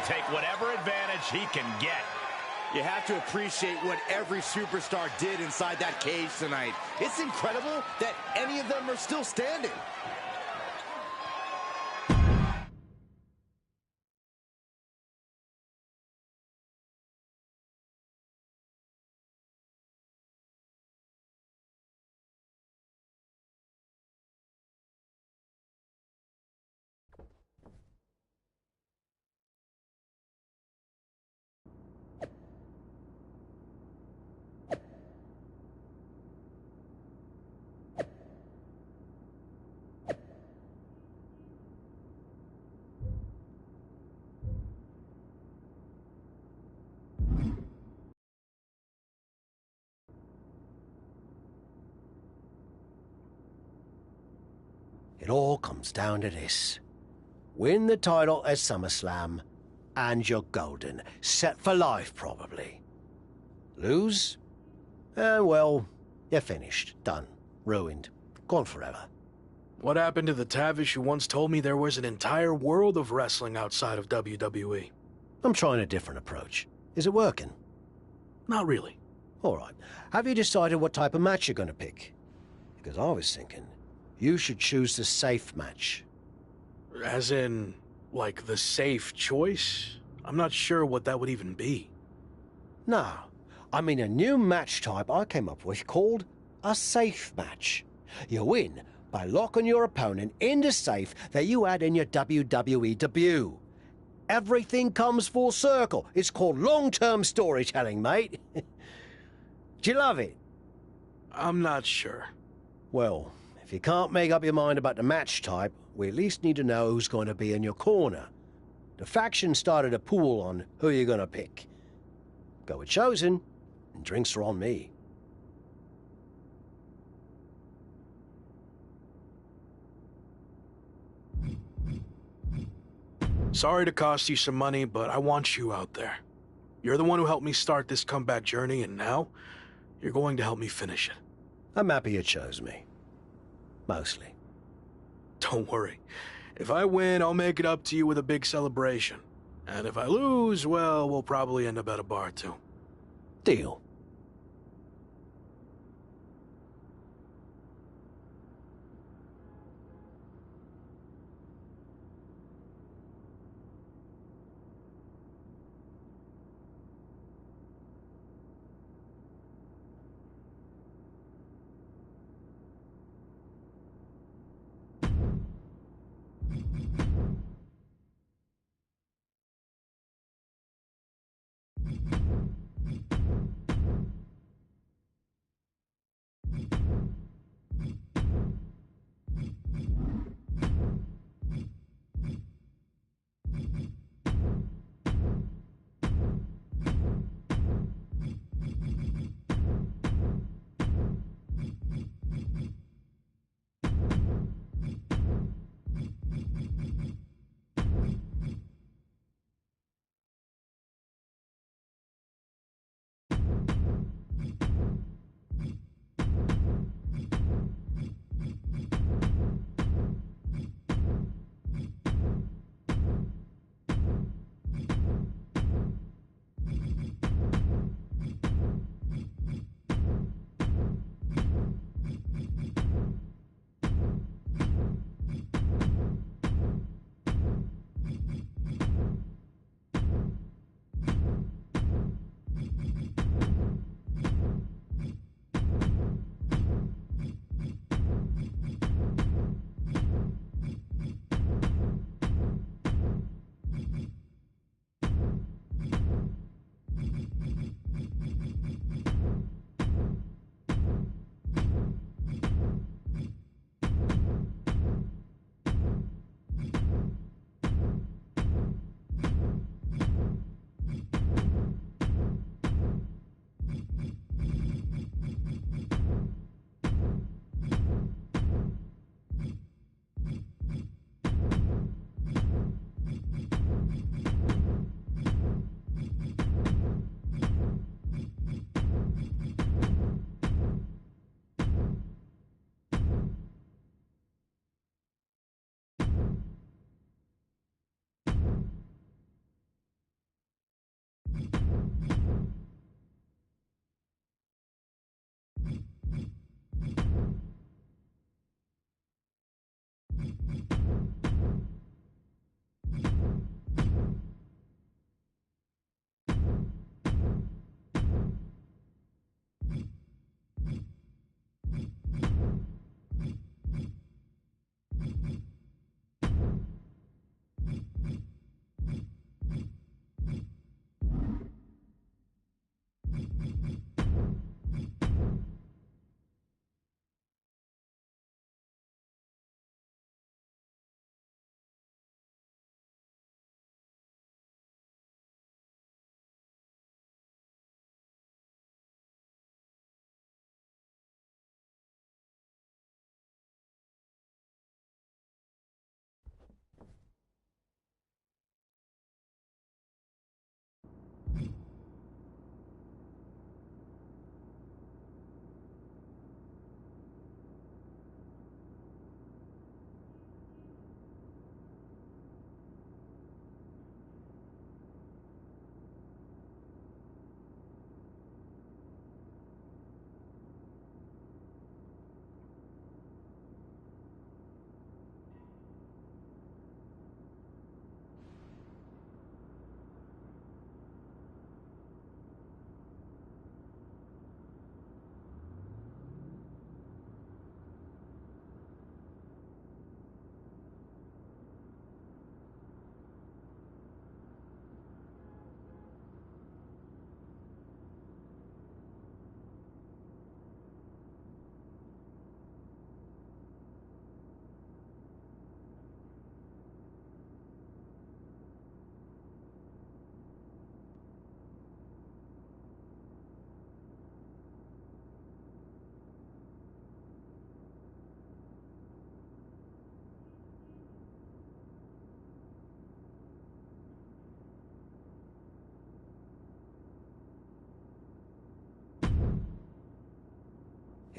take whatever advantage he can get. You have to appreciate what every superstar did inside that cage tonight. It's incredible that any of them are still standing. It all comes down to this. Win the title at SummerSlam, and you're golden. Set for life, probably. Lose? And well, you're finished. Done. Ruined. Gone forever. What happened to the Tavish who once told me there was an entire world of wrestling outside of WWE? I'm trying a different approach. Is it working? Not really. All right. Have you decided what type of match you're going to pick? Because I was thinking you should choose the safe match. As in, like, the safe choice? I'm not sure what that would even be. No. I mean a new match type I came up with called a safe match. You win by locking your opponent in the safe that you had in your WWE debut. Everything comes full circle. It's called long-term storytelling, mate. Do you love it? I'm not sure. Well, if you can't make up your mind about the match type, we at least need to know who's going to be in your corner. The faction started a pool on who you're going to pick. Go with Chosen, and drinks are on me. Sorry to cost you some money, but I want you out there. You're the one who helped me start this comeback journey, and now you're going to help me finish it. I'm happy you chose me. Mostly. Don't worry. If I win, I'll make it up to you with a big celebration. And if I lose, well, we'll probably end up at a bar too. Deal.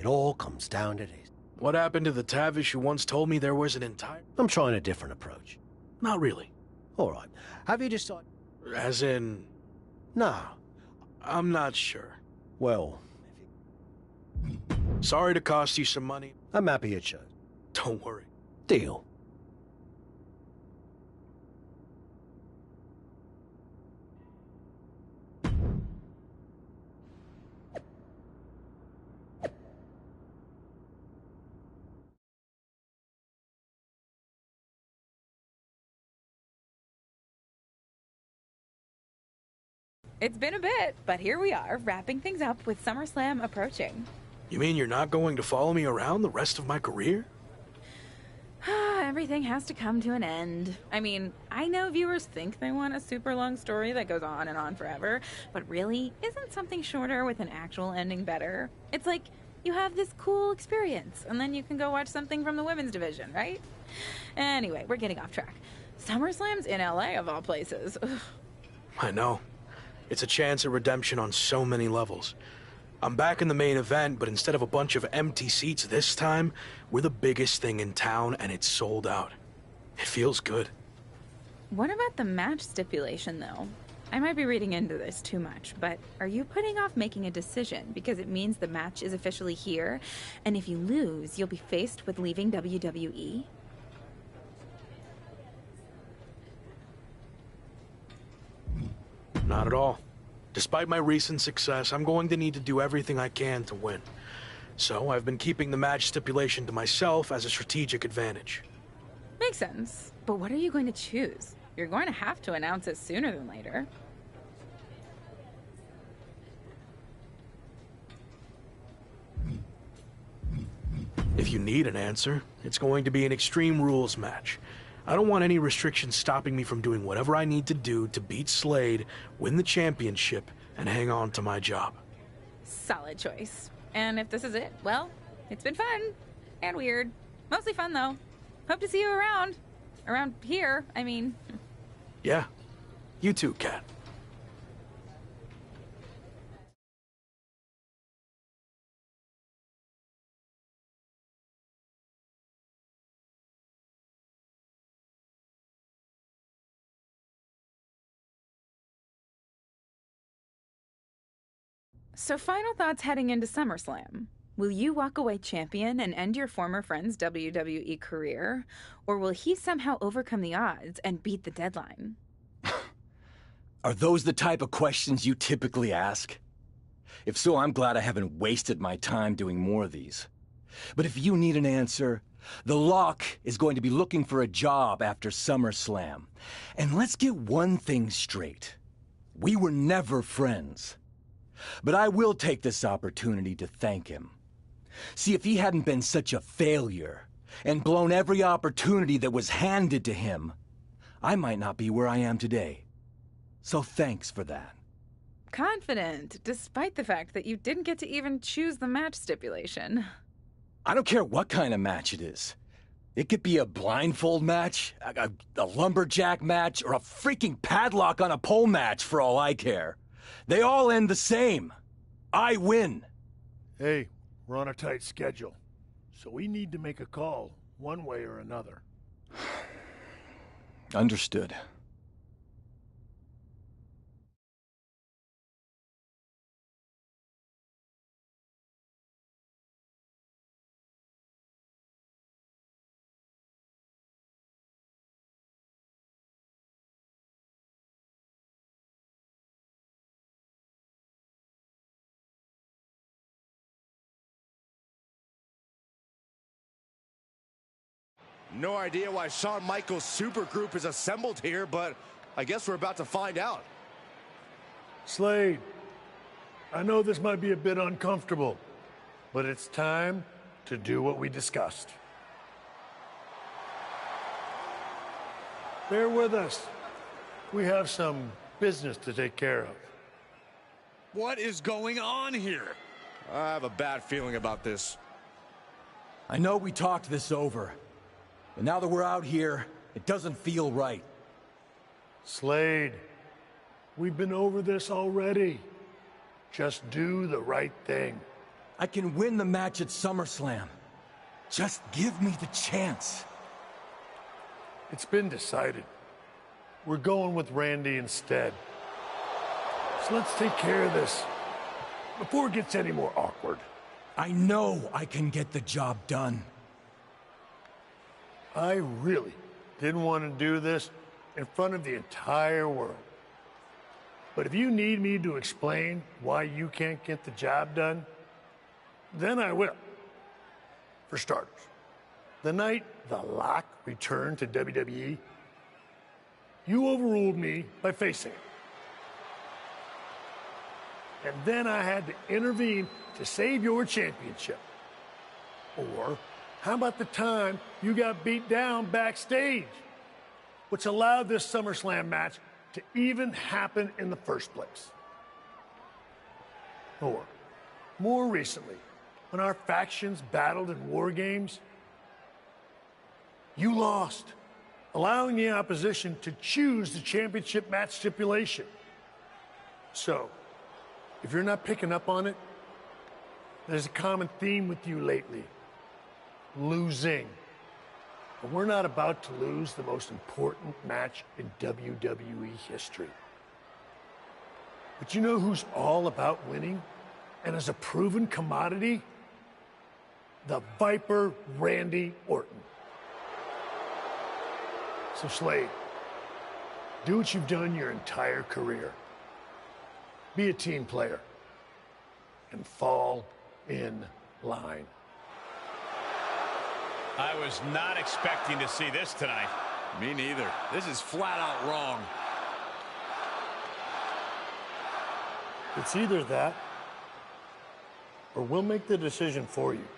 it all comes down to this. What happened to the Tavish who once told me there was an entire... I'm trying a different approach. Not really. All right. Have you decided? As in... No. I'm not sure. Well, Sorry to cost you some money. I'm happy it shows. Don't worry. Deal. It's been a bit, but here we are, wrapping things up with SummerSlam approaching. You mean you're not going to follow me around the rest of my career? Everything has to come to an end. I mean, I know viewers think they want a super long story that goes on and on forever, but really, isn't something shorter with an actual ending better? It's like you have this cool experience, and then you can go watch something from the women's division, right? Anyway, we're getting off track. SummerSlam's in LA, of all places. Ugh. I know. It's a chance at redemption on so many levels. I'm back in the main event, but instead of a bunch of empty seats this time, we're the biggest thing in town and it's sold out. It feels good. What about the match stipulation, though? I might be reading into this too much, but are you putting off making a decision because it means the match is officially here, and if you lose, you'll be faced with leaving WWE? Not at all. Despite my recent success, I'm going to need to do everything I can to win. So I've been keeping the match stipulation to myself as a strategic advantage. Makes sense. But what are you going to choose? You're going to have to announce it sooner than later. If you need an answer, it's going to be an Extreme Rules match. I don't want any restrictions stopping me from doing whatever I need to do to beat Slade, win the championship, and hang on to my job. Solid choice. And if this is it, well, it's been fun. And weird. Mostly fun, though. Hope to see you around. Around here, I mean. Yeah. You too, Kat. So final thoughts heading into SummerSlam. Will you walk away champion and end your former friend's WWE career? Or will he somehow overcome the odds and beat the deadline? Are those the type of questions you typically ask? If so, I'm glad I haven't wasted my time doing more of these. But if you need an answer, the Lock is going to be looking for a job after SummerSlam. And let's get one thing straight. We were never friends. But I will take this opportunity to thank him. See, if he hadn't been such a failure and blown every opportunity that was handed to him, I might not be where I am today. So thanks for that. Confident, despite the fact that you didn't get to even choose the match stipulation. I don't care what kind of match it is. It could be a blindfold match, a lumberjack match, or a freaking padlock on a pole match for all I care. They all end the same. I win. Hey, we're on a tight schedule, so we need to make a call, one way or another. Understood. No idea why Shawn Michaels' supergroup is assembled here, but I guess we're about to find out. Slade, I know this might be a bit uncomfortable, but it's time to do what we discussed. Bear with us. We have some business to take care of. What is going on here? I have a bad feeling about this. I know we talked this over, but now that we're out here, it doesn't feel right. Slade, we've been over this already. Just do the right thing. I can win the match at SummerSlam. Just give me the chance. It's been decided. We're going with Randy instead. So let's take care of this before it gets any more awkward. I know I can get the job done. I really didn't want to do this in front of the entire world. But if you need me to explain why you can't get the job done, then I will. For starters, the night The Lock returned to WWE, you overruled me by facing it. And then I had to intervene to save your championship. Or how about the time you got beat down backstage, which allowed this SummerSlam match to even happen in the first place? Or, more recently, when our factions battled in war games, you lost, allowing the opposition to choose the championship match stipulation. So, if you're not picking up on it, there's a common theme with you lately. Losing. But we're not about to lose the most important match in WWE history. But you know who's all about winning and is a proven commodity? The Viper Randy Orton. So Slade, do what you've done your entire career. Be a team player and fall in line. I was not expecting to see this tonight. Me neither. This is flat out wrong. It's either that, or we'll make the decision for you.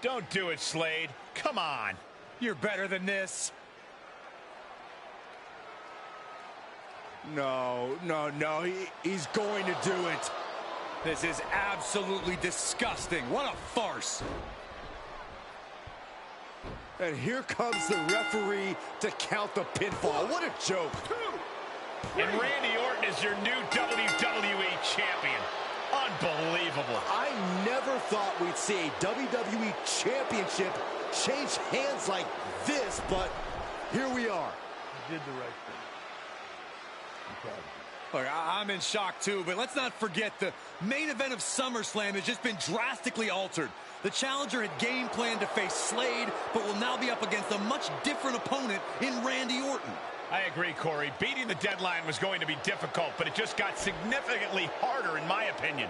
Don't do it, Slade. Come on. You're better than this. No, he's going to do it. This is absolutely disgusting. What a farce. And here comes the referee to count the pinfall. What a joke. And Randy Orton is your new WWE champion. Unbelievable. I never thought we'd see a WWE championship change hands like this, but here we are. You did the right thing. I'm proud of you. Look, I'm in shock too, but let's not forget the main event of SummerSlam has just been drastically altered. The challenger had game planned to face Slade, but will now be up against a much different opponent in Randy Orton. I agree, Corey. Beating the deadline was going to be difficult, but it just got significantly harder, in my opinion.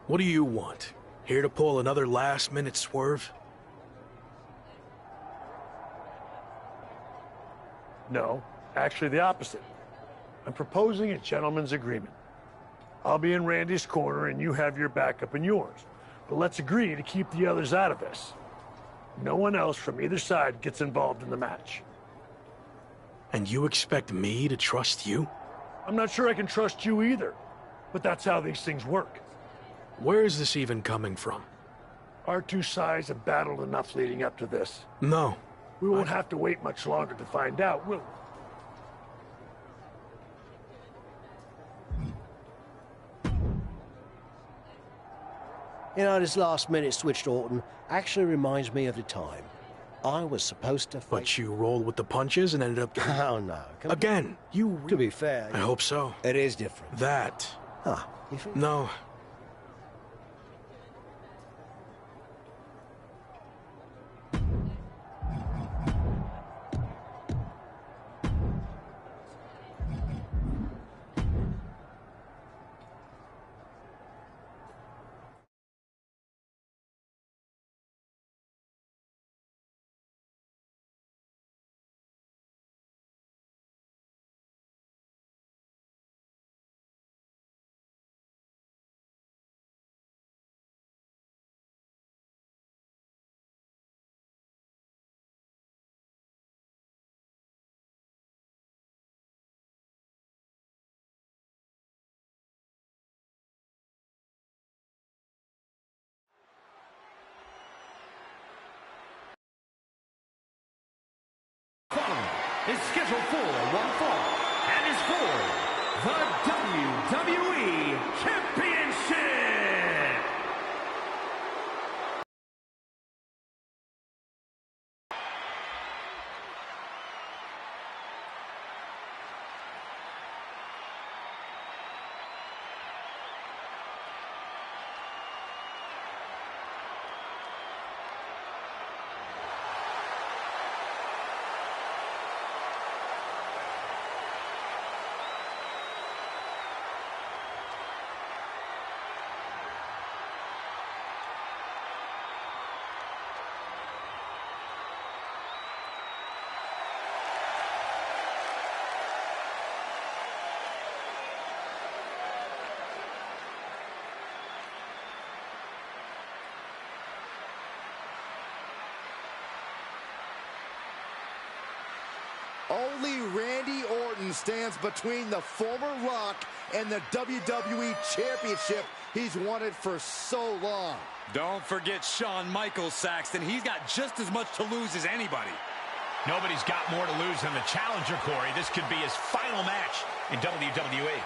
What do you want? Here to pull another last-minute swerve? No, actually the opposite. I'm proposing a gentleman's agreement. I'll be in Randy's corner and you have your backup in yours. But let's agree to keep the others out of this. No one else from either side gets involved in the match. And you expect me to trust you? I'm not sure I can trust you either, but that's how these things work. Where is this even coming from? Our two sides have battled enough leading up to this. No. We won't have to wait much longer to find out, will we? You know, this last-minute switch to Orton actually reminds me of the time I was supposed to fight. But you rolled with the punches and ended up... Oh, no. Come on. Again, you... To be fair... I hope so. It is different. That Ah, you think? No. Is scheduled for one fall and is for the WWE Championship. Only Randy Orton stands between the former Rock and the WWE Championship he's wanted for so long. Don't forget Shawn Michaels, Saxton. He's got just as much to lose as anybody. Nobody's got more to lose than the challenger, Corey. This could be his final match in WWE.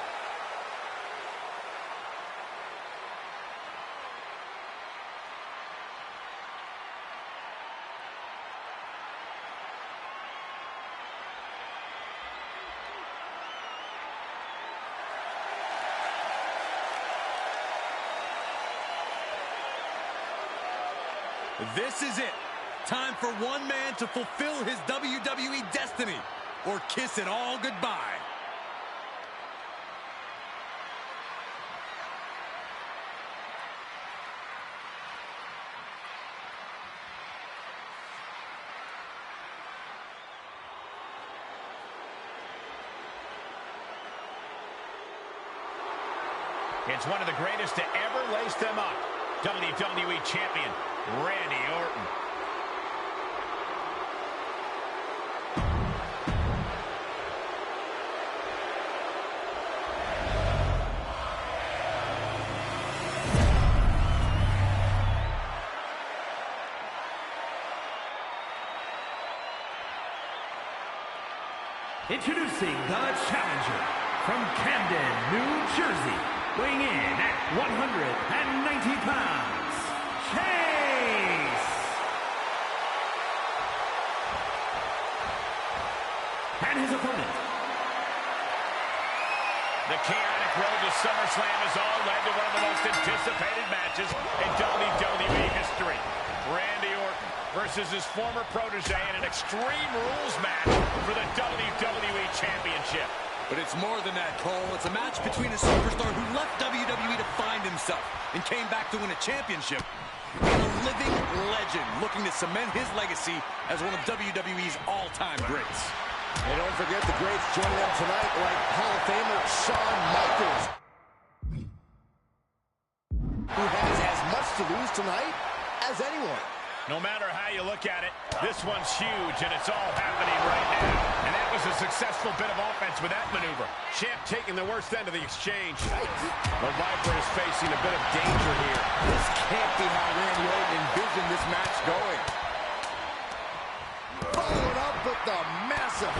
This is it. Time for one man to fulfill his WWE destiny or kiss it all goodbye. It's one of the greatest to ever lace them up. WWE Champion, Randy Orton. Introducing the challenger from Camden, New Jersey, weighing in at 190 pounds, Chase! And his opponent. The chaotic road to SummerSlam has all led to one of the most anticipated matches in WWE history. Randy Orton versus his former protege in an Extreme Rules match for the WWE Championship. But it's more than that, Cole. It's a match between a superstar who left WWE to find himself and came back to win a championship, and a living legend looking to cement his legacy as one of WWE's all-time greats. And don't forget the greats joining them tonight, like Hall of Famer Shawn Michaels, who has as much to lose tonight as anyone. No matter how you look at it, this one's huge, and it's all happening right now. And that was a successful bit of offense with that maneuver. Champ taking the worst end of the exchange. The Viper is facing a bit of danger here. This can't be how Randy Orton envisioned this match going. Followed up with the massive...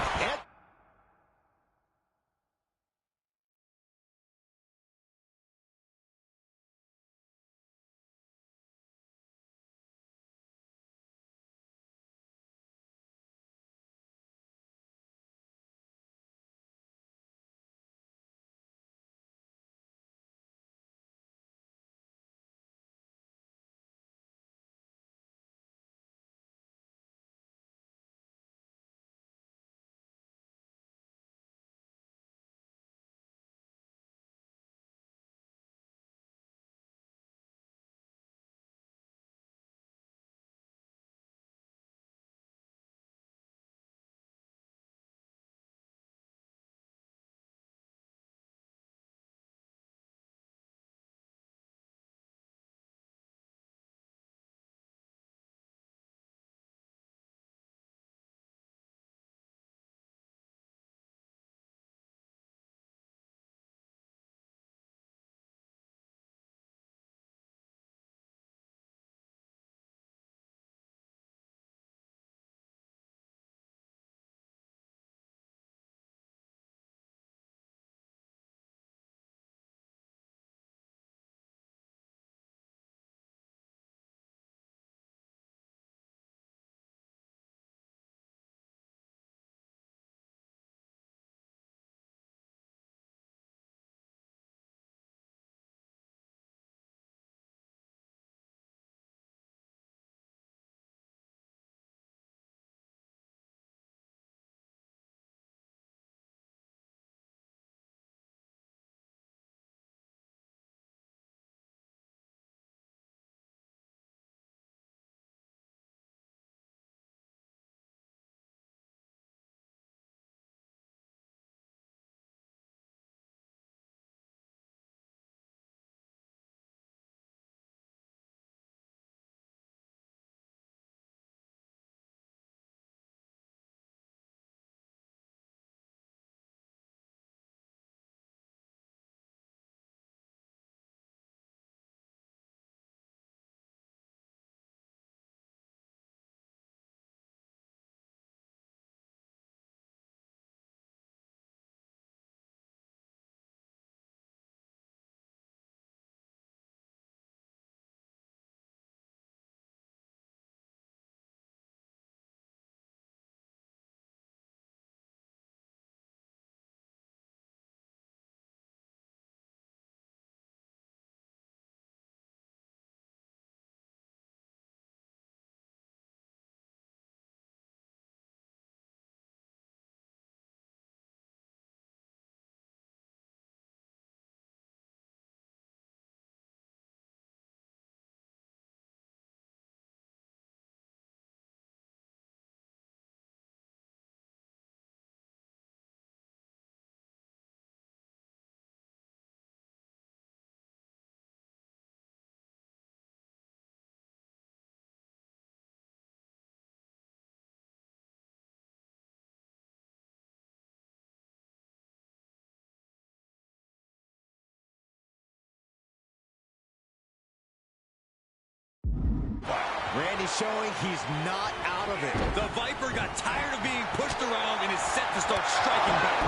Randy showing he's not out of it. The Viper got tired of being pushed around and is set to start striking back.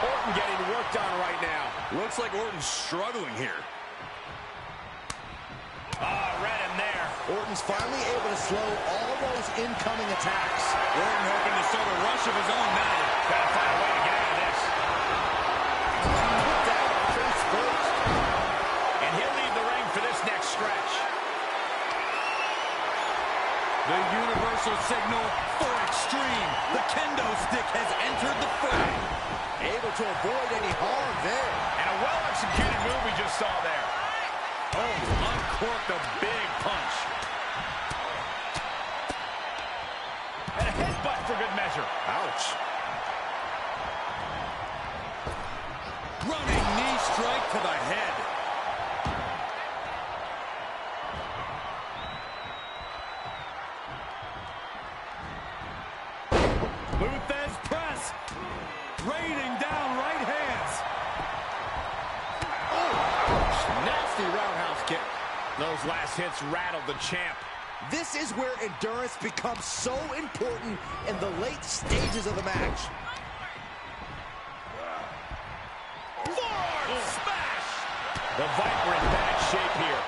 Orton getting worked on right now. Looks like Orton's struggling here. Read him there. Orton's finally able to slow all those incoming attacks. Orton hoping to start a rush of his own now. Gotta find a way to get out of this. Put down face first. And he'll leave the ring for this next stretch. The universal signal for extreme. The kendo stick has entered the fray. Able to avoid any harm there. And a well-executed move we just saw there. Oh, uncorked a big punch. And a headbutt for good measure. Ouch. Running knee strike to the head. Luthez press. Raining down right hands. Nasty roundhouse kick. Those last hits rattled the champ. This is where endurance becomes so important in the late stages of the match. Forearm smash! The Viper in bad shape here.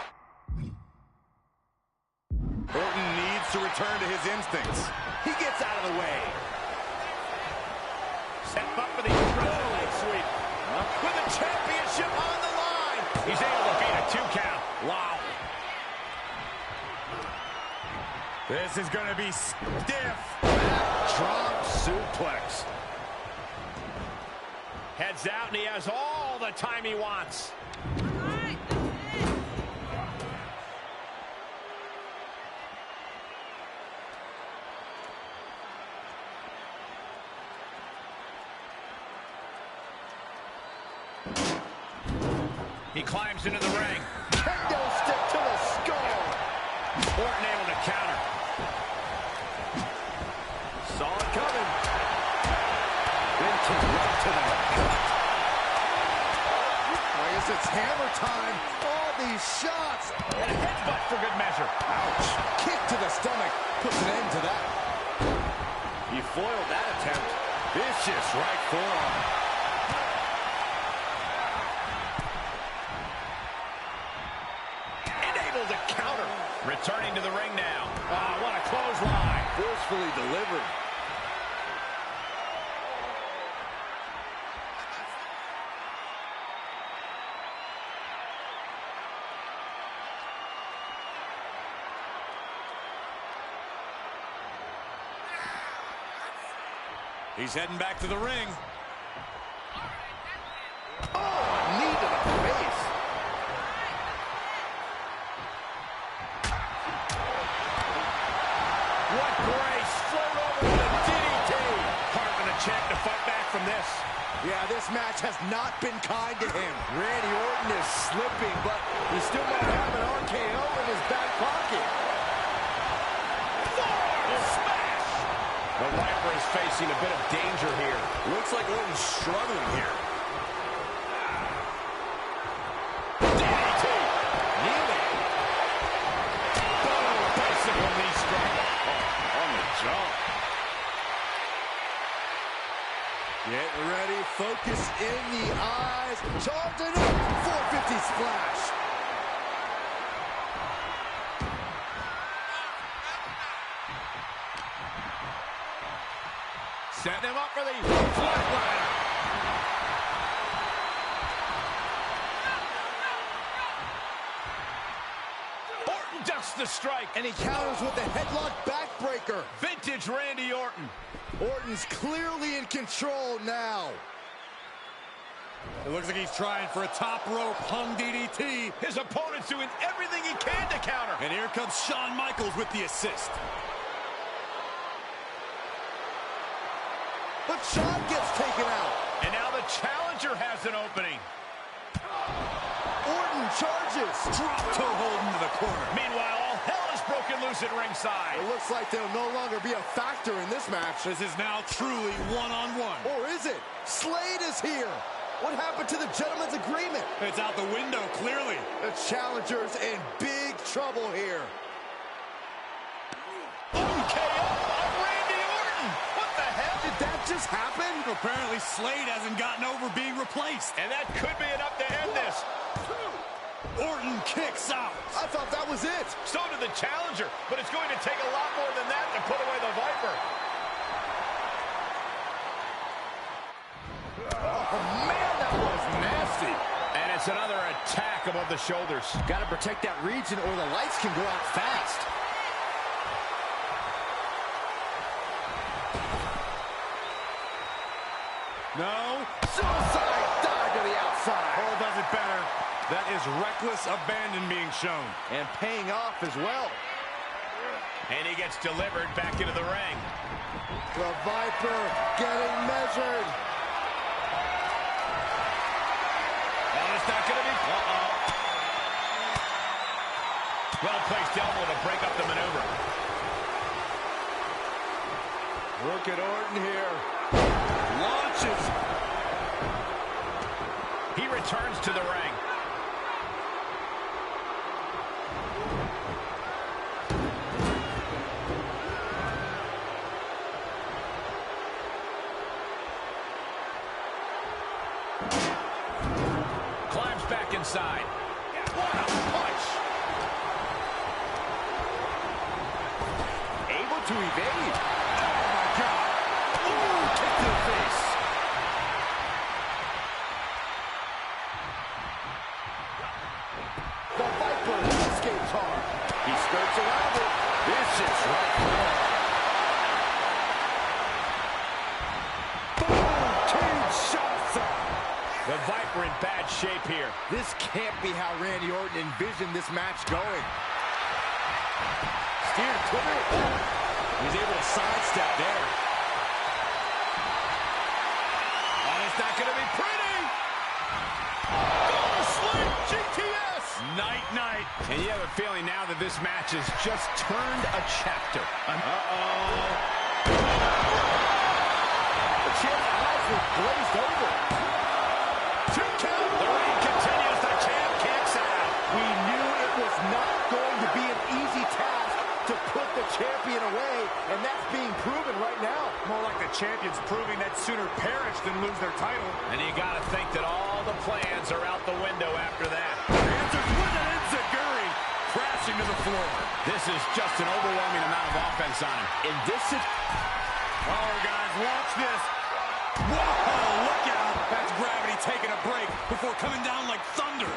Orton needs to return to his instincts. He gets out of the way. Set up for the incredible leg sweep. With the championship on the line. He's able to beat a 2 count. Wow. This is going to be stiff. Drop suplex. Heads out, and he has all the time he wants. He climbs into the ring. Kendo stick to the skull. Orton able to counter. Saw it coming. Into right to the gut. I guess it's hammer time. All these shots. And a headbutt for good measure. Ouch. Kick to the stomach. Puts an end to that. He foiled that attempt. Vicious right forearm. To counter. Returning to the ring now. What a clothesline. Forcefully delivered. He's heading back to the ring. Oh, knee to the face. What grace. Float over with a DDT. Hard for the champ to fight back from this. Yeah, this match has not been kind to him. Randy Orton is slipping, but he still might have an RKO in his back pocket. Forearm smash. The Viper is facing a bit of danger here. Looks like Orton's struggling here. DDT. Kneeling. Boom. Bicycle knee strike. On the jump. Getting ready, focus in the eyes, charging up, 450 splash. Setting him up for the flatliner. Orton ducks the strike. And he counters with the headlock backbreaker. Vintage Randy Orton. Orton's clearly in control now. It looks like he's trying for a top rope hung DDT. His opponent's doing everything he can to counter. And here comes Shawn Michaels with the assist. But Shawn gets taken out. And now the challenger has an opening. Orton charges. Drop toe hold into the corner. Meanwhile, all hell is broken loose at ringside. It looks like they'll no longer be a factor in this match. This is now truly one-on-one. Or is it? Slade is here. What happened to the gentleman's agreement? It's out the window, clearly. The challenger's in big trouble here. just happened? Apparently Slade hasn't gotten over being replaced. And that could be enough to end this. Orton kicks out. I thought that was it. So did the challenger, but it's going to take a lot more than that to put away the Viper. Oh, man, that was nasty. And it's another attack above the shoulders. Got to protect that region or the lights can go out fast. No. Suicide dive to the outside. Cole does it better. That is reckless abandon being shown. And paying off as well. And he gets delivered back into the ring. The Viper getting measured. And it's not going to be... Well-placed elbow to break up the maneuver. Look at Orton here. Launches. He returns to the ring. Climbs back inside. What a punch! Able to evade. Oh, my God. Ooh, kick to the face. The Viper escapes hard. He skirts around it. Vicious right foot. Boom! Kinshasa. The Viper in bad shape here. This can't be how Randy Orton envisioned this match going. Steered clear. He's able to sidestep there. And it's not going to be pretty. Oh, sling GTS. Night-night. And you have a feeling now that this match has just turned a chapter. The champ's eyes were glazed over. 2 count. The reign continues. The champ kicks out. We knew it was not going to be an easy task to put the champion away, and that's being proven right now. More like the champions proving that sooner perish than lose their title. And you got to think that all the plans are out the window after that. Answers with an enziguri, crashing to the floor. This is just an overwhelming amount of offense on him. In this Oh, guys, watch this. Whoa, look out. That's gravity taking a break before coming down like thunder.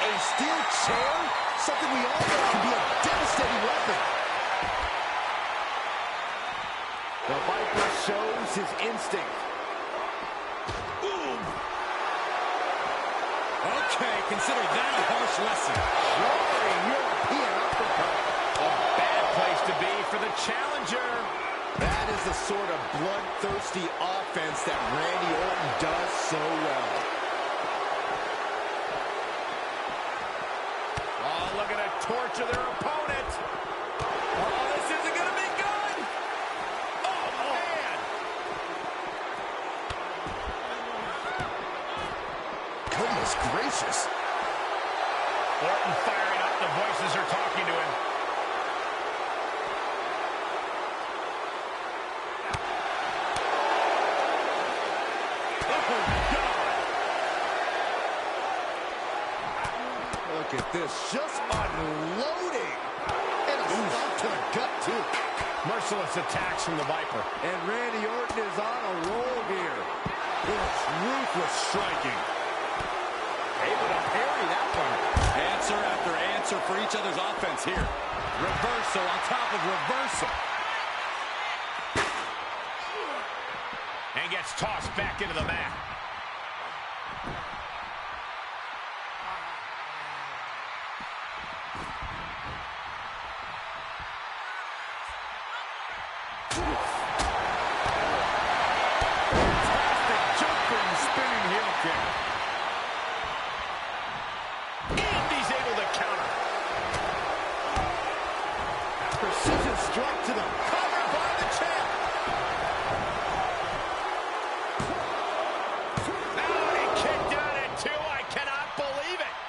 a steel chair, something we all know can be a devastating weapon. The Viper shows his instinct. Boom. Okay, consider that a harsh lesson. Roaring European uppercut. A bad place to be for the challenger. That is the sort of bloodthirsty offense that Randy Orton does so well. Oh, look at it torture their opponent. Oh, this isn't going to be good. Oh, man. Goodness gracious. Orton firing up. The voices are talking to him. Look at this, just unloading. And a stop to the gut, too. Merciless attacks from the Viper. And Randy Orton is on a roll here. It's ruthless striking. Able to parry that one. Answer after answer for each other's offense here. Reversal on top of reversal. And gets tossed back into the mat.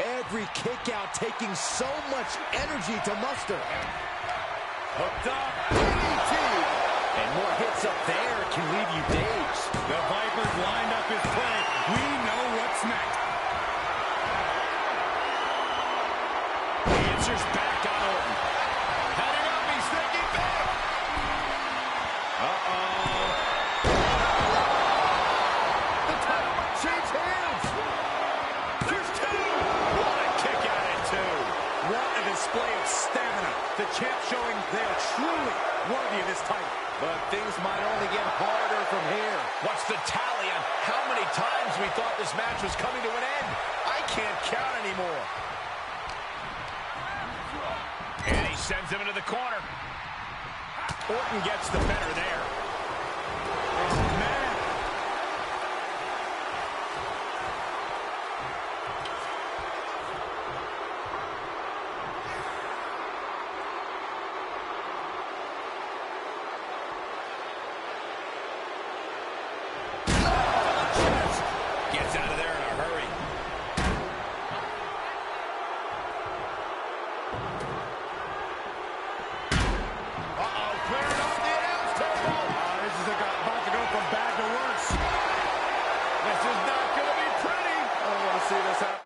Every kick out taking so much energy to muster. Hooked up. DDT. And more hits up there can leave you dazed. The Vipers lined up his play. We know what's next. He answers back on Orton. Heading up, he's thinking back. Uh-oh. The title might change hands. There's two. What a kick out at two. What a display of stamina. The champ showing they are truly worthy of this title. But things might only get harder from here. What's the tally on how many times we thought this match was coming to an end? I can't count anymore. And he sends him into the corner. Orton gets the better there. Oh, man. Gets out of there in a hurry. Uh-oh, clearing off the announce table. This is about to go from bad to worse. This is not going to be pretty. I don't want to see this happen.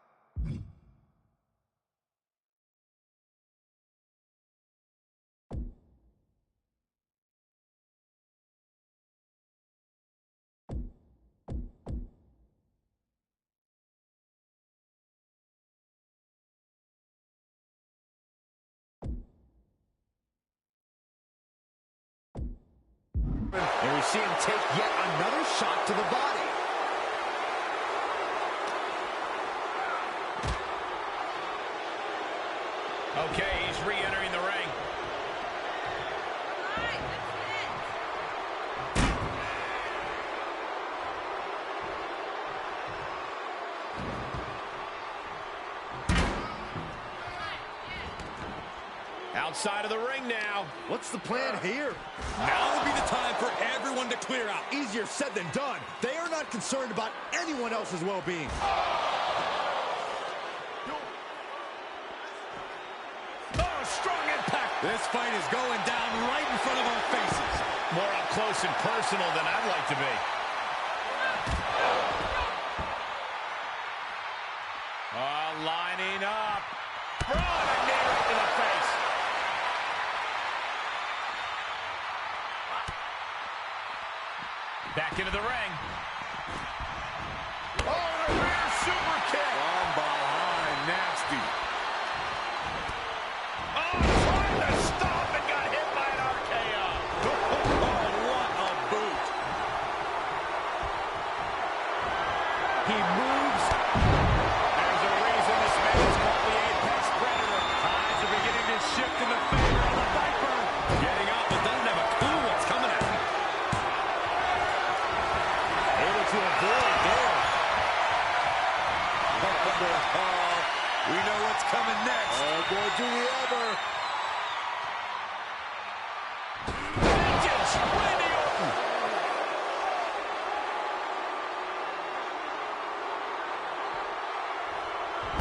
And we see him take yet another shot to the body. Okay, he's re-entering the ring. Outside of the ring now. What's the plan here? Now would be the time for everyone to clear out. Easier said than done. They are not concerned about anyone else's well-being. Oh, strong impact. This fight is going down right in front of our faces. More up close and personal than I'd like to be. Lining up. Braun, a knee right in the face. Back into the ring. Oh, a rear super kick. From behind, nasty. Oh, trying to stop and got hit by an RKO. Oh, what a boot. He moves. There's a reason this man is called the Apex Predator. Eyes are beginning to shift in the favor of the Viper. Getting up, but doesn't have a clue what's coming at him. Able to avoid there. We know what's coming next. Oh, boy, do we ever. Vengeance, Randy Orton.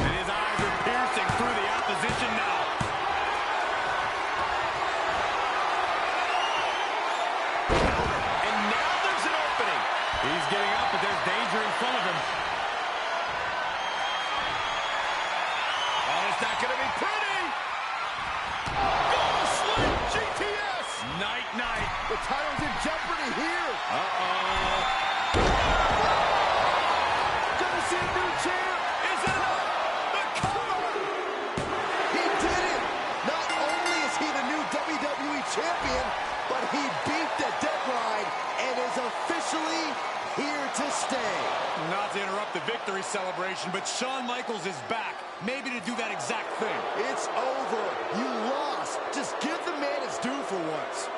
And his eyes are piercing through the opposition now. And now there's an opening. He's getting up, but there's danger in front of him. Oh, it's not going to be pretty. Oh, slam GTS. Night-night. The title's in jeopardy here. Gonna see a new champ. Is it enough? The cover. He did it. Not only is he the new WWE champion, but he beat the deadline and is officially here to stay. Not to interrupt the victory celebration, but Shawn Michaels is back. Maybe to do that exact thing. It's over. You lost. Just give the man his due for once.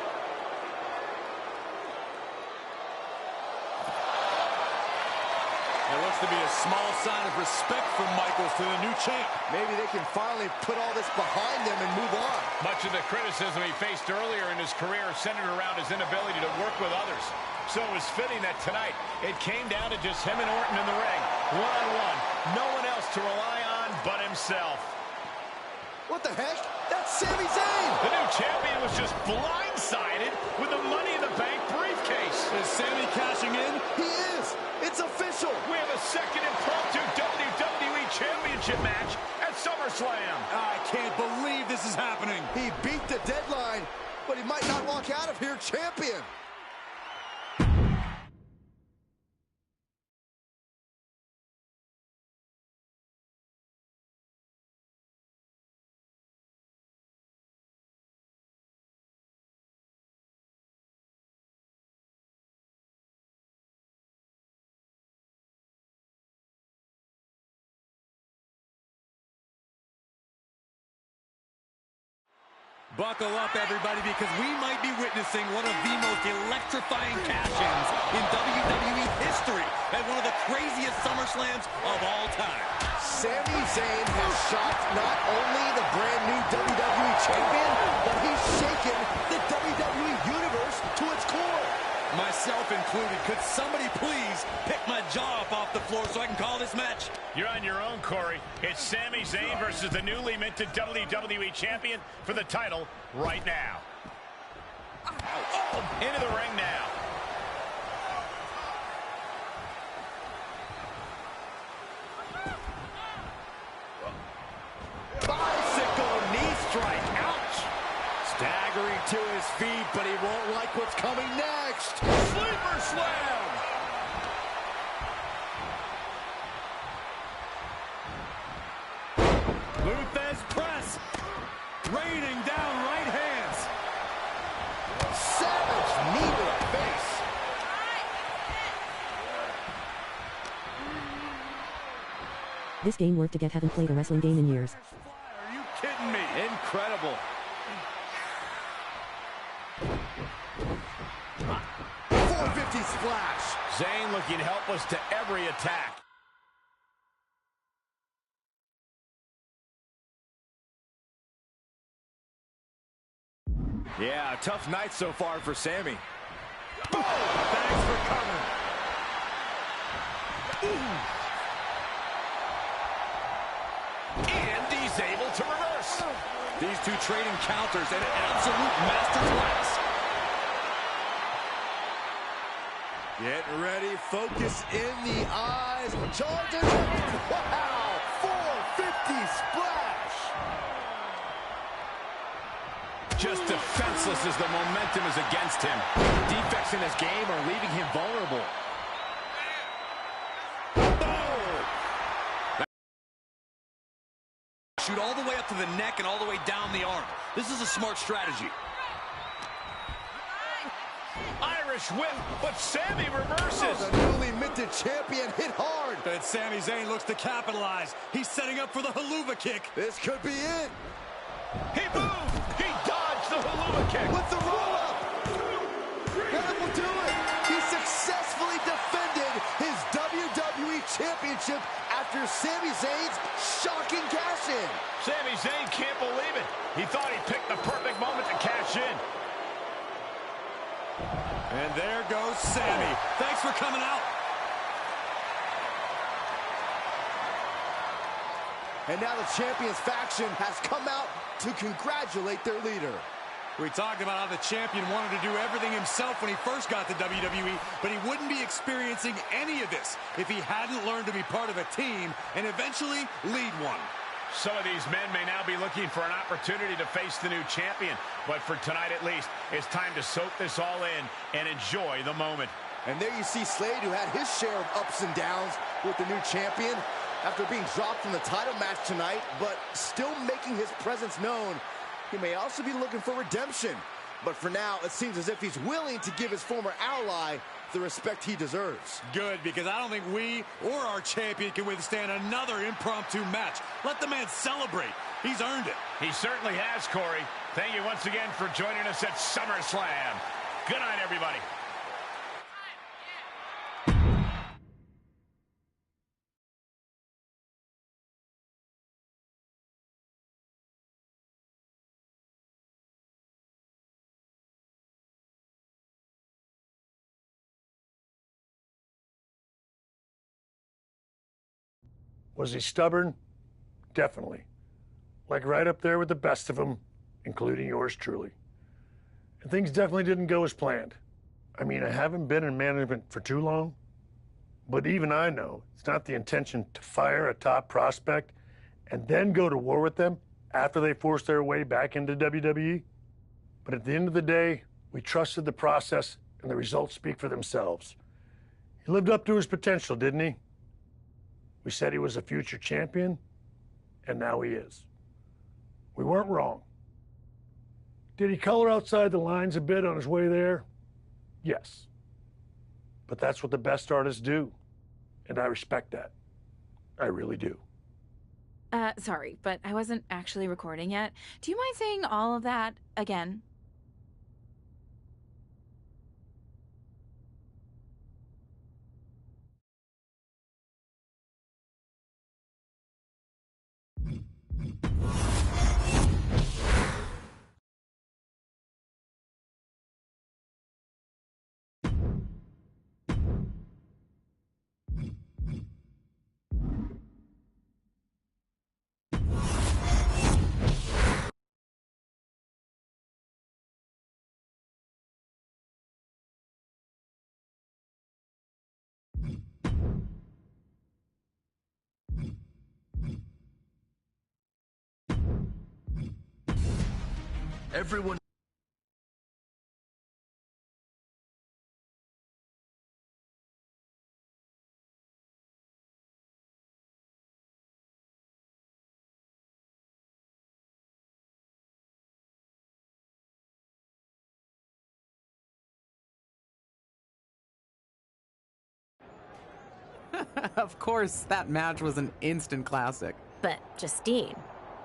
There looks to be a small sign of respect from Michaels to the new champ. Maybe they can finally put all this behind them and move on. Much of the criticism he faced earlier in his career centered around his inability to work with others. So it was fitting that tonight it came down to just him and Orton in the ring, one-on-one. No one else to rely on but himself. What the heck? That's Sami Zayn! The new champion was just blindsided with the Money in the Bank briefcase. Is Sami cashing in? He is! It's official! We have a second impromptu WWE Championship match at SummerSlam. I can't believe this is happening. He beat the deadline, but he might not walk out of here champion. Buckle up, everybody, because we might be witnessing one of the most electrifying cash-ins in WWE history at one of the craziest SummerSlams of all time. Sami Zayn has shocked not only the brand new WWE Champion, but he's shaken the WWE Universe to its core. Myself included. Could somebody please pick my jaw up off the floor so I can call this match? You're on your own, Corey. It's Sami Zayn versus the newly minted WWE Champion for the title right now. Oh, into the ring now. Bicycle knee strike. Ouch. Staggering to his feet, but he won't like what's coming next. Sleeper slam. Luthez press. Raining down right hands. Savage knee to the face. This game worked to get haven't played a wrestling game in years. Are you kidding me? Incredible. 450 splash. Zayn looking helpless to every attack. Yeah, tough night so far for Sami. Thanks for coming. And he's able to reverse. These two trading counters and an absolute masterclass. Getting ready, focus in the eyes. Charges. Wow, 450 splash. Just defenseless as the momentum is against him. Defects in his game are leaving him vulnerable. Shoot all the way up to the neck and all the way down the arm. This is a smart strategy. Irish whip, but Sami reverses. The newly minted champion hit hard. But Sami Zayn looks to capitalize. He's setting up for the haluva kick. This could be it. He moved. He dodged the haluva kick. With the roll-up. That will do it. He successfully defended his WWE Championship after Sami Zayn's shocking cash-in. Sami Zayn can't believe it. He thought he picked the perfect moment to cash in. And there goes Sami. Thanks for coming out. And now the Champions faction has come out to congratulate their leader. We talked about how the champion wanted to do everything himself when he first got to WWE, but he wouldn't be experiencing any of this if he hadn't learned to be part of a team and eventually lead one. Some of these men may now be looking for an opportunity to face the new champion, but for tonight at least, it's time to soak this all in and enjoy the moment. And there you see Slade, who had his share of ups and downs with the new champion after being dropped from the title match tonight, but still making his presence known. He may also be looking for redemption, but for now, it seems as if he's willing to give his former ally the respect he deserves. Good, because I don't think we or our champion can withstand another impromptu match. Let the man celebrate. He's earned it. He certainly has, Corey. Thank you once again for joining us at SummerSlam. Good night, everybody. Was he stubborn? Definitely. like right up there with the best of them, including yours truly. And things definitely didn't go as planned. I mean, I haven't been in management for too long, but even I know it's not the intention to fire a top prospect and then go to war with them after they force their way back into WWE. But at the end of the day, we trusted the process and the results speak for themselves. He lived up to his potential, didn't he? We said he was a future champion, and now he is. We weren't wrong. Did he color outside the lines a bit on his way there? Yes. But that's what the best artists do, and I respect that. I really do. Sorry, but I wasn't actually recording yet. Do you mind saying all of that again? Everyone. Of course, that match was an instant classic. But, Justine,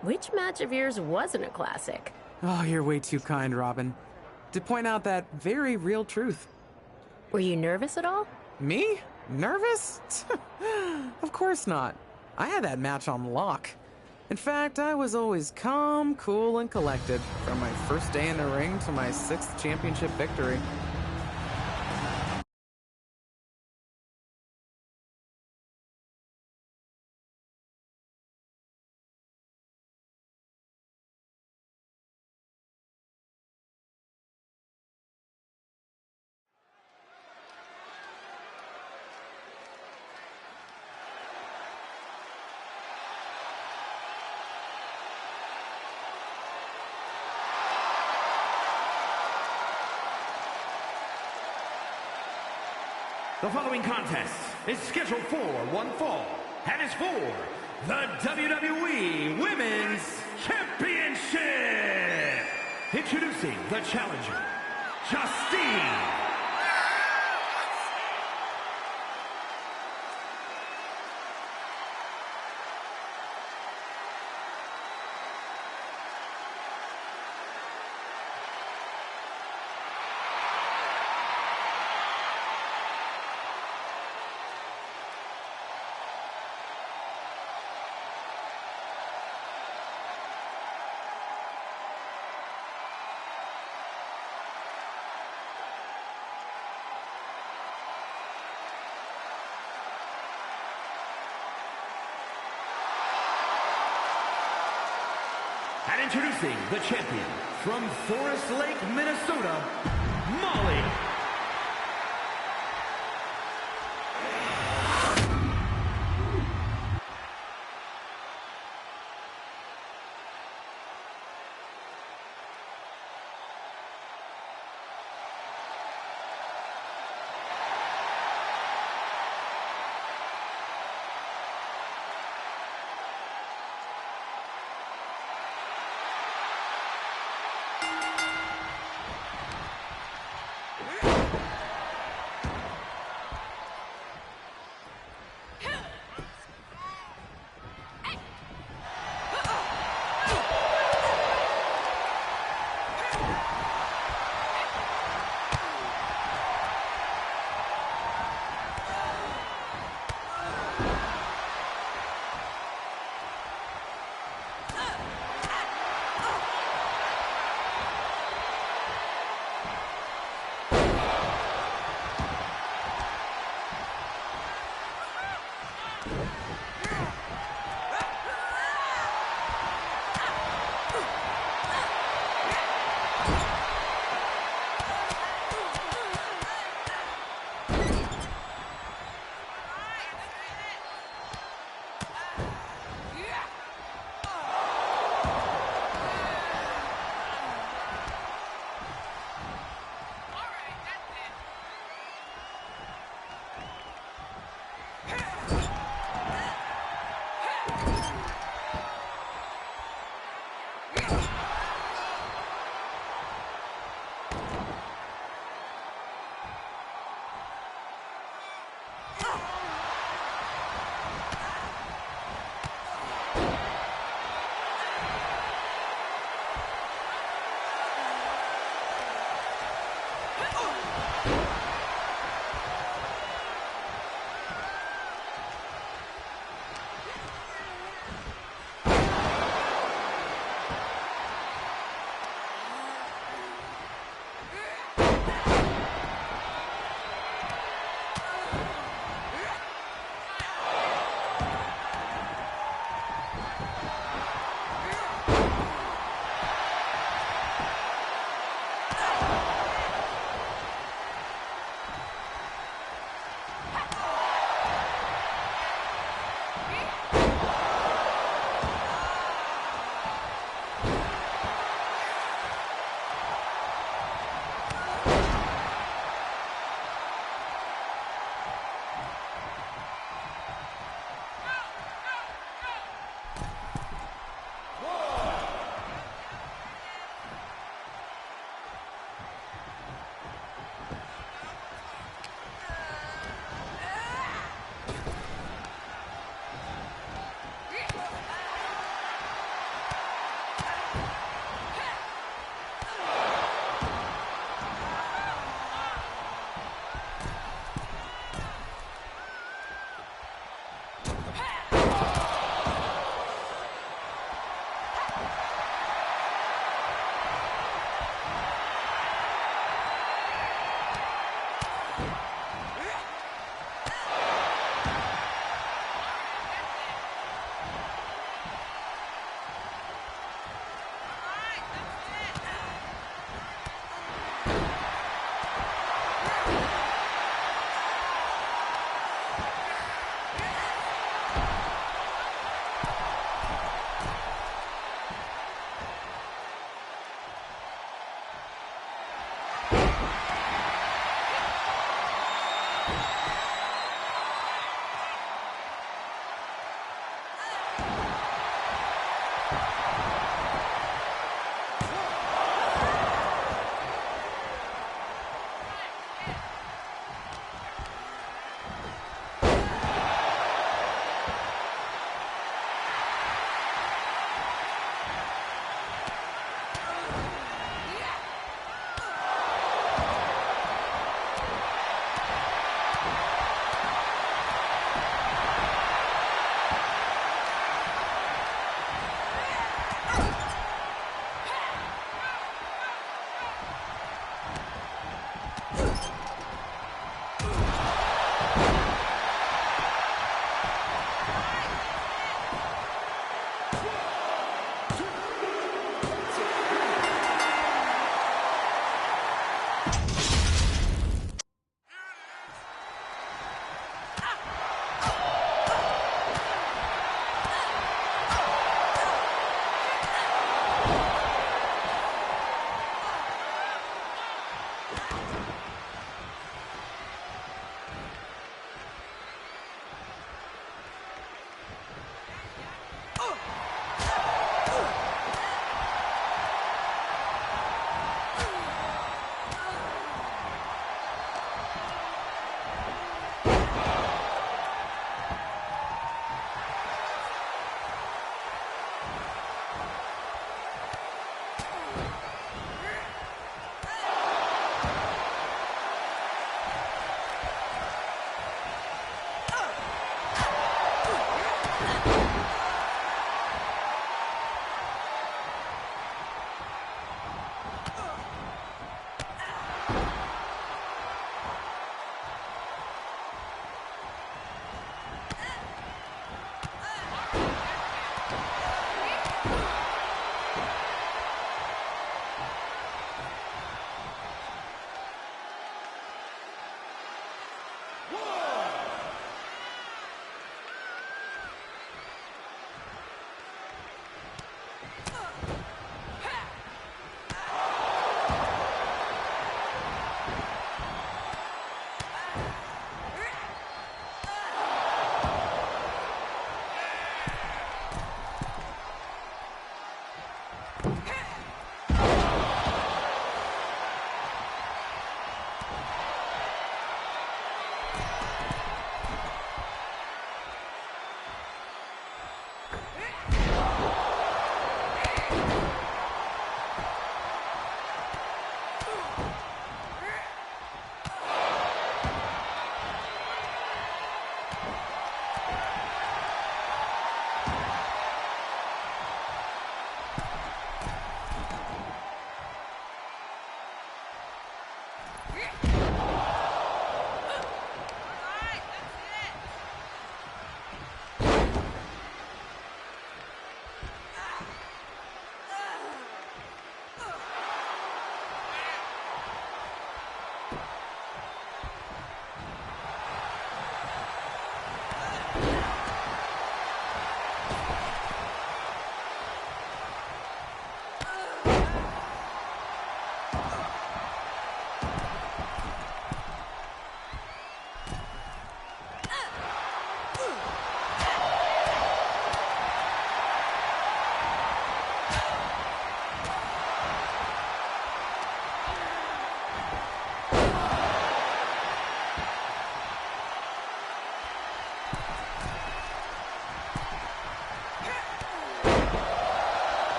which match of yours wasn't a classic? Oh, you're way too kind, Robin. To point out that very real truth. Were you nervous at all? Me? Nervous? Of course not. I had that match on lock. In fact, I was always calm, cool, and collected from my first day in the ring to my 6th championship victory. The following contest is scheduled for one fall and is for the WWE Women's Championship. Introducing the challenger, Justine. And introducing the champion from Forest Lake, Minnesota, Molly.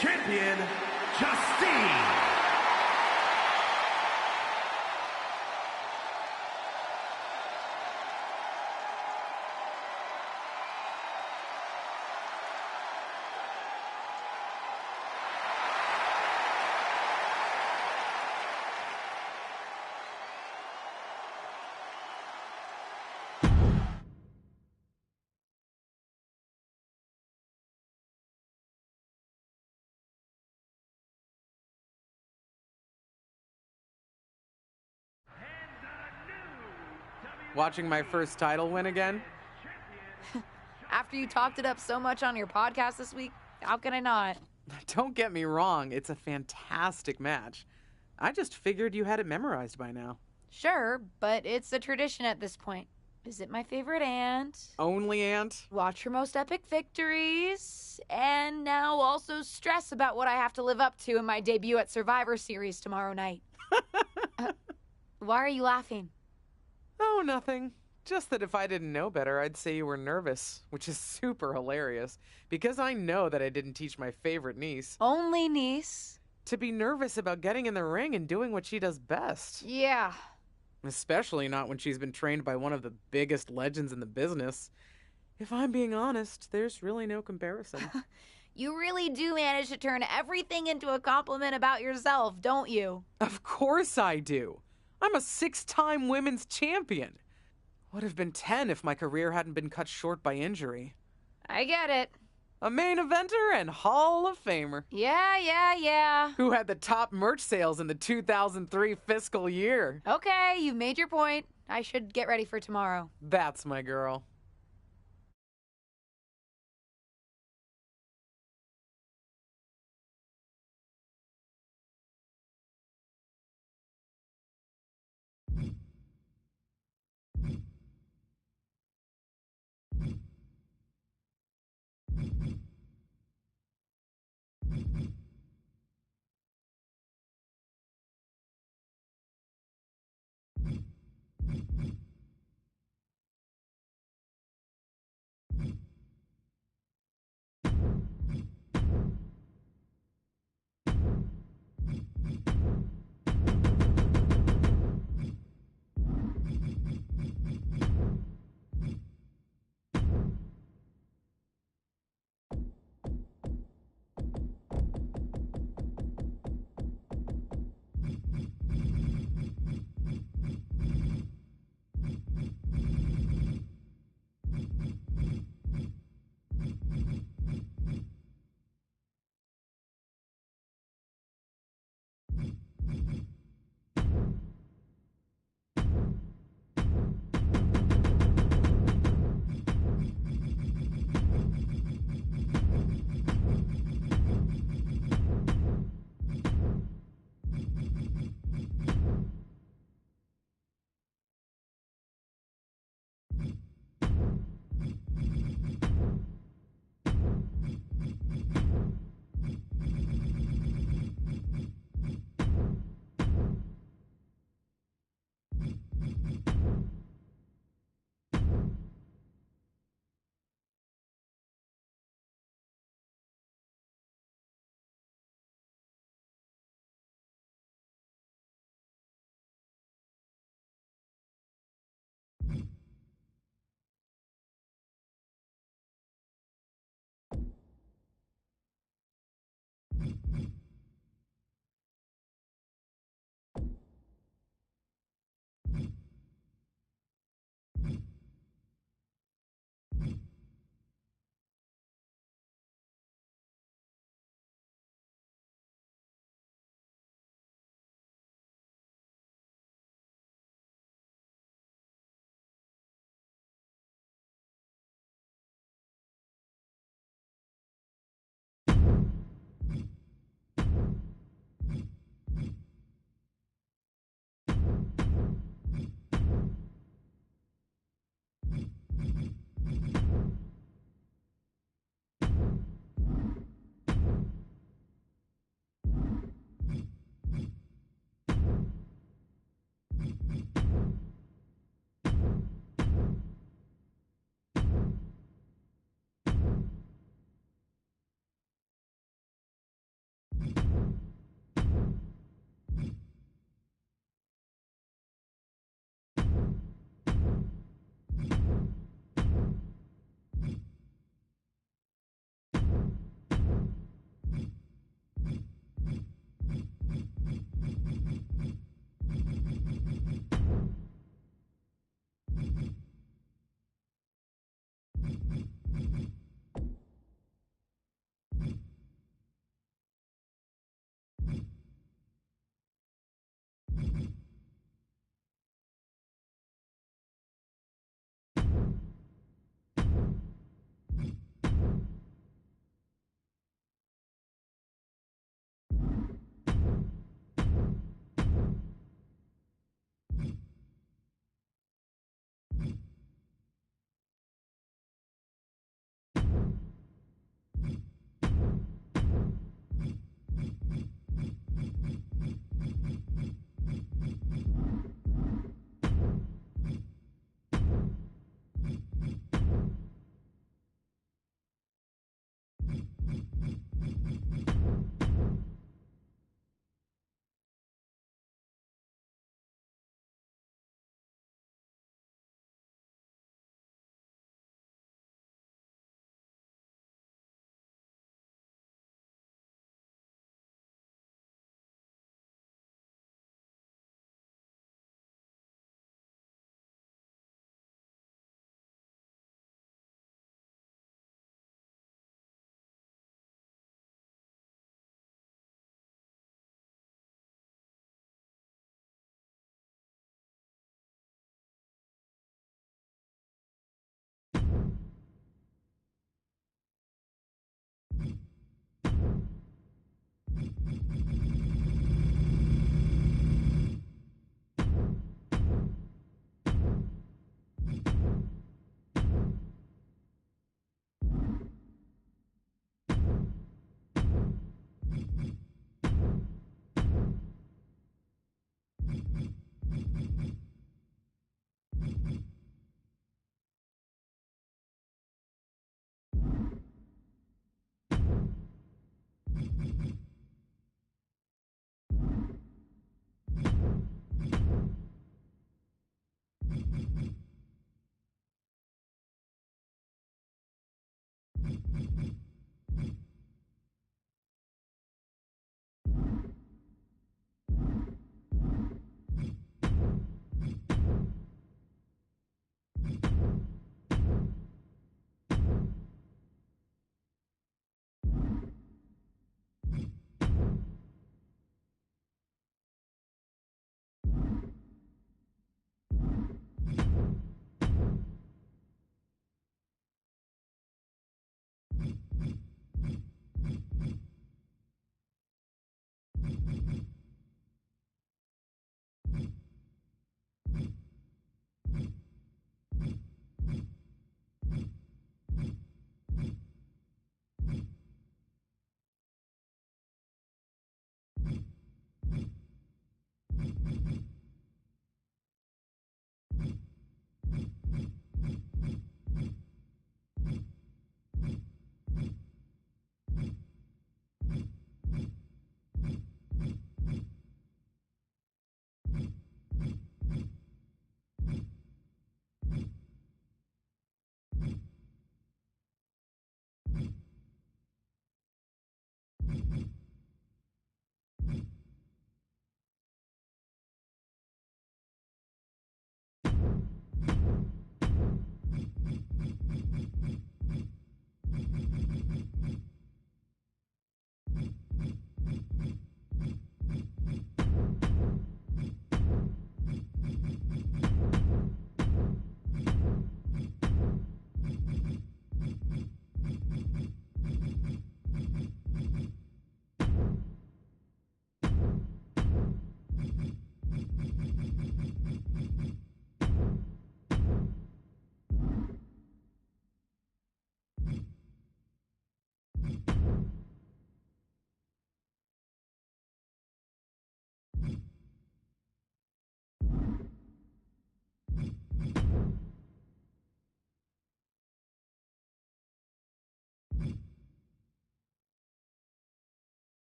champion, Justine. Watching my first title win again? After you talked it up so much on your podcast this week, how can I not? Don't get me wrong, it's a fantastic match. I just figured you had it memorized by now. Sure, but it's a tradition at this point. Visit my favorite aunt. Only aunt? Watch her most epic victories. And now also stress about what I have to live up to in my debut at Survivor Series tomorrow night. Why are you laughing? Oh, nothing. Just that if I didn't know better, I'd say you were nervous, which is super hilarious, because I know that I didn't teach my favorite niece. Only niece? To be nervous about getting in the ring and doing what she does best. Yeah. Especially not when she's been trained by one of the biggest legends in the business. If I'm being honest, there's really no comparison. You really do manage to turn everything into a compliment about yourself, don't you? Of course I do. I'm a 6-time women's champion. Would have been 10 if my career hadn't been cut short by injury. I get it. A main eventer and Hall of Famer. Yeah. Who had the top merch sales in the 2003 fiscal year. Okay, you've made your point. I should get ready for tomorrow. That's my girl.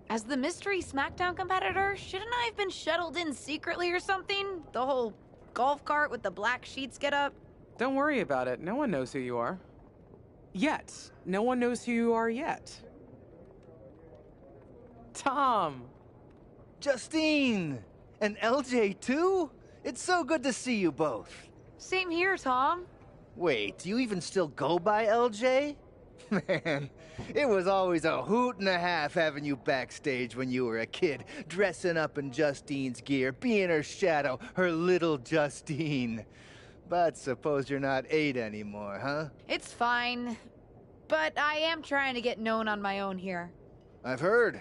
As the mystery SmackDown competitor, shouldn't I have been shuttled in secretly or something? The whole golf cart with the black sheets get up? Don't worry about it. No one knows who you are. Yet. No one knows who you are yet. Tom! Justine! And LJ too? It's so good to see you both. Same here, Tom. Wait, do you even still go by LJ? Man, it was always a hoot and a half having you backstage when you were a kid, dressing up in Justine's gear, being her shadow, her little Justine. But suppose you're not 8 anymore, huh? It's fine. But I am trying to get known on my own here. I've heard.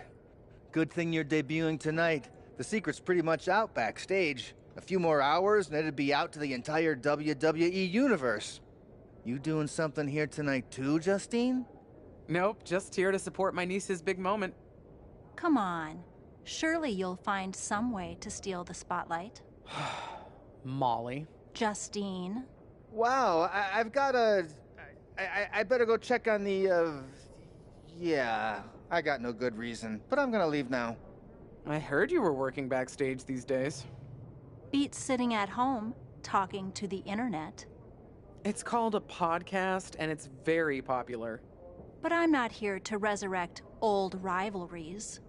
Good thing you're debuting tonight. The secret's pretty much out backstage. A few more hours and it'd be out to the entire WWE universe. You doing something here tonight too, Justine? Nope, just here to support my niece's big moment. Come on. Surely you'll find some way to steal the spotlight. Molly. Justine. Wow, I've got a... I better go check on the, Yeah, I got no good reason, but I'm gonna leave now. I heard you were working backstage these days. Beats sitting at home, talking to the internet. It's called a podcast, and it's very popular. But I'm not here to resurrect old rivalries.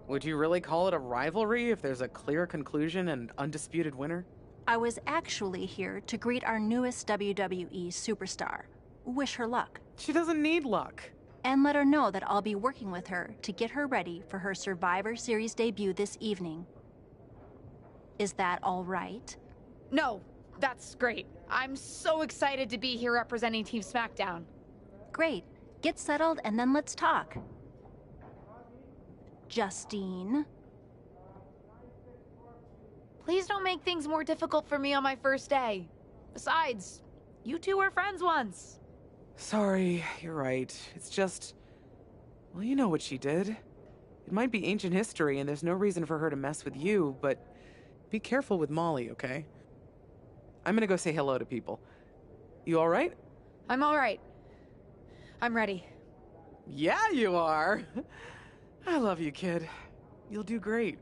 Would you really call it a rivalry if there's a clear conclusion and undisputed winner? I was actually here to greet our newest WWE superstar. Wish her luck. She doesn't need luck. And let her know that I'll be working with her to get her ready for her Survivor Series debut this evening. Is that all right? No, that's great. I'm so excited to be here representing Team SmackDown. Great. Get settled and then let's talk. Justine. Please don't make things more difficult for me on my first day. Besides, you two were friends once. Sorry, you're right. It's just... Well, you know what she did. It might be ancient history and there's no reason for her to mess with you, but be careful with Molly, okay? I'm gonna go say hello to people. You alright? I'm alright. I'm ready. Yeah, you are. I love you, kid. You'll do great.